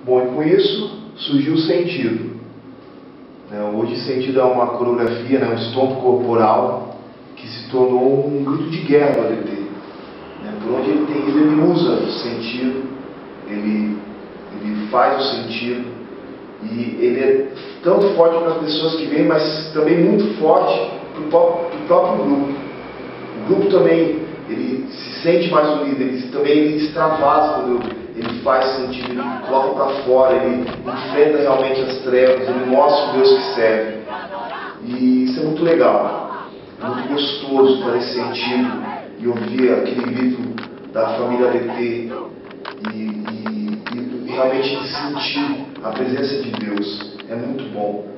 Bom, e com isso surgiu o Sentido. Hoje o Sentido é uma coreografia, um estompo corporal que se tornou um grito de guerra do ADT. Por onde ele tem ido, ele usa o sentido, ele faz o sentido, e ele é tão forte para as pessoas que vêm, mas também muito forte para o próprio grupo. O grupo também ele se sente mais unido, ele extravasa quando ele faz sentido, ele coloca para fora, ele enfrenta realmente as trevas, ele mostra o Deus que serve. E isso é muito legal, é muito gostoso fazer sentido e ouvir aquele grito da família ADT e realmente sentir a presença de Deus. É muito bom.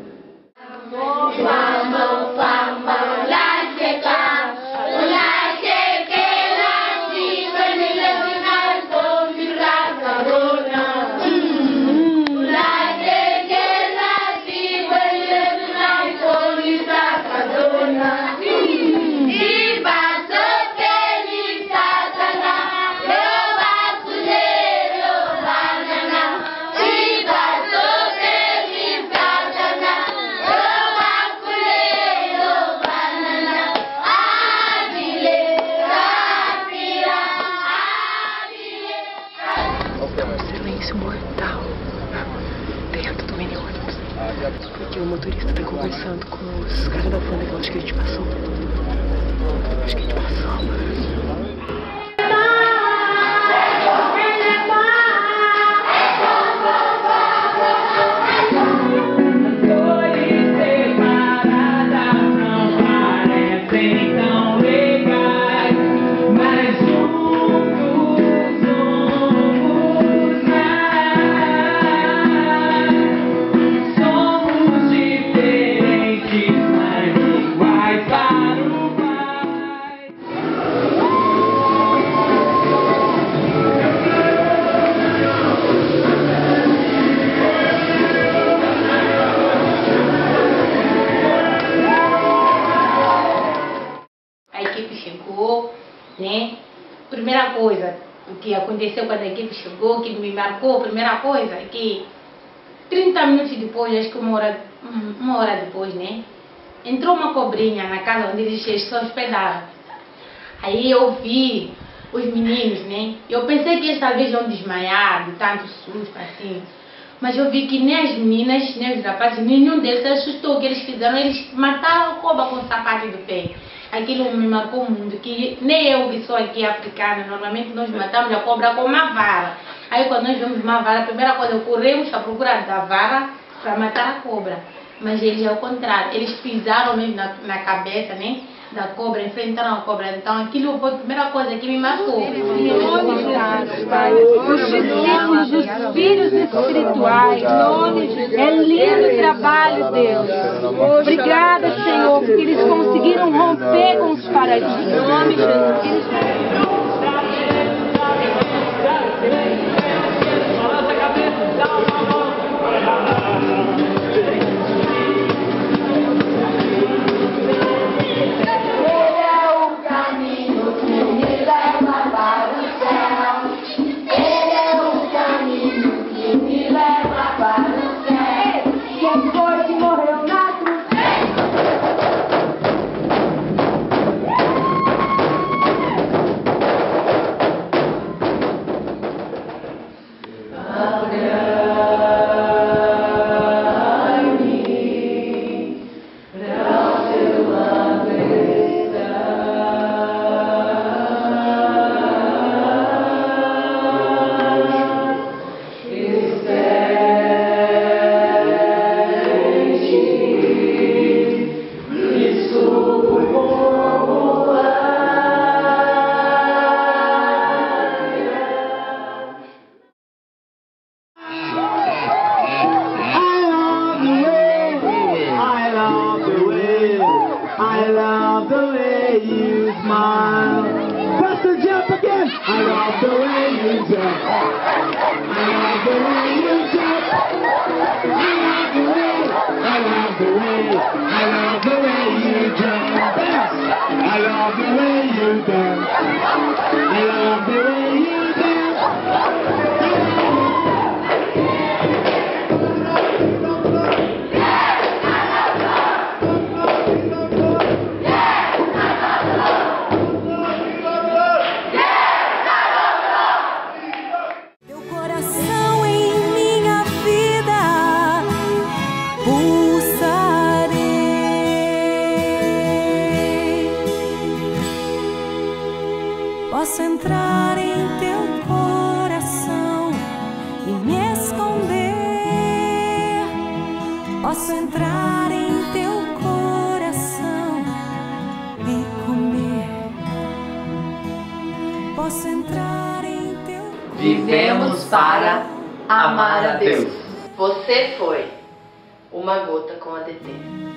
Silêncio mortal dentro do mini ônibus, porque o motorista tá conversando com os caras da alfândega. Eu acho que a gente passou. Acho que a gente passou. Chegou, né? Primeira coisa, o que aconteceu quando a equipe chegou, que me marcou, a primeira coisa é que 30 minutos depois, acho que uma hora depois, né? Entrou uma cobrinha na casa onde eles se hospedaram. Aí eu vi os meninos, né? Eu pensei que eles talvez iam desmaiar de tanto susto, assim. Mas eu vi que nem as meninas, nem os rapazes, nenhum deles se assustou. O que eles fizeram, eles mataram a cobra com o sapato do pé. Aquilo me marcou muito, que nem eu que sou aqui africana, normalmente nós matamos a cobra com uma vara. Aí quando nós vemos uma vara, a primeira coisa, corremos à procura da vara para matar a cobra. Mas eles é o contrário, eles pisaram mesmo na cabeça, né, da cobra, enfrentaram a cobra. Então aquilo foi a primeira coisa que me marcou. Os discípulos, os filhos espirituais, é lindo o trabalho, Deus. Obrigada, Senhor, porque eles conseguiram romper com os paradigmas. Em nome de Jesus. I love the way you smile. Pastor, jump again. I love the way you jump. I love the way you jump. I love the way. I love the way. I love the way you jump. Dance. I love the way you dance. I love the way you dance. Vivemos para amar a Deus. Você foi uma gota com a DT.